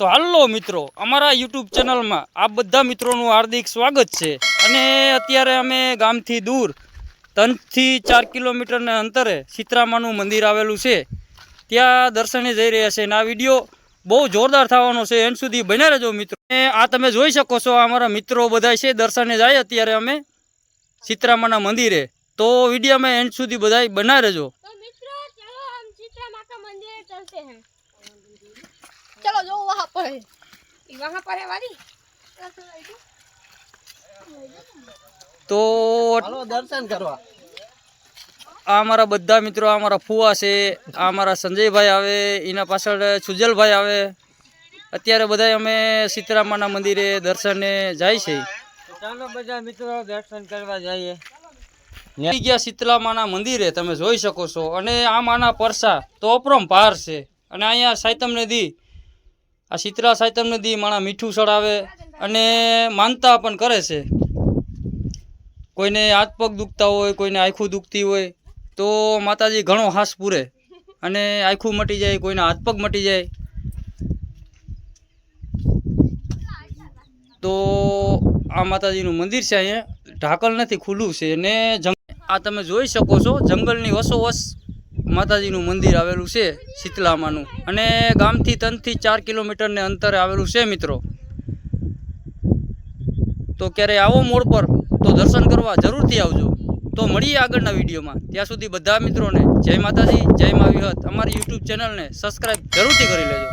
તો હાલો મિત્રો, અમારા યુટ્યુબ ચેનલમાં આ બધા મિત્રોનું હાર્દિક સ્વાગત છે। અને અત્યારે અમે ગામથી દૂર 3 થી 4 કિલોમીટરના અંતરે સીતરામાનું મંદિર આવેલું છે, ત્યાં દર્શને જઈ રહ્યા છે। અને આ વિડીયો બહુ જોરદાર થવાનો છે, એન્ડ સુધી બન્યા રહેજો મિત્રો। આ તમે જોઈ શકો છો, અમારા મિત્રો બધા છે દર્શને જાય અત્યારે અમે સીતરામાના મંદિરે, તો વિડીયોમાં એન્ડ સુધી બધા બના રહેજો। चलो जो वहाँ पर है वाली तो दर्शन करवा आ हमारा बधा मित्रों, हमारा फुआ से हमारा संजय भाई आवे, इना पाछळ सुजल भाई आवे। अत्यारे बधाय अमे सीतरामाना मंदिरे दर्शने जाय छे। चालो बधा मित्रों दर्शन करवा जाइए। गया शीतलामाना मंदिरे तमे जोई शको छो। अने आ माना परसा तो अपरंपार छे। अने अहींया सायतम नदी, आ शीतला सायतम नदी माणा मीठું ચડાવે અને માનતા પણ કરે છે। કોઈને હાથ પગ દુખતા હોય, કોઈને આંખું દુખતી હોય તો માતાજી ઘણો હાસ પૂરે અને આંખું મટી જાય, કોઈના હાથ પગ મટી જાય। તો આ માતાજીનું મંદિર છે, અહીંયા ઢાકલ નથી, ખુલ્લું છે। અને આ તમે જોઈ શકો છો, જંગલની વસોવસ માતાજીનું મંદિર આવેલું છે शीतलामाનું, અને ગામથી 3 થી 4 કિલોમીટરને અંતરે આવેલું છે મિત્રો। તો ક્યારે આવો મોડ પર તો દર્શન કરવા જરૂરથી આવજો। તો મળીએ આગળના વિડીયોમાં, ત્યાં સુધી બધા મિત્રોને જય માતાજી, જય મા વિહત। અમારી યુટ્યુબ ચેનલને સબસ્ક્રાઈબ જરૂરથી કરી લેજો।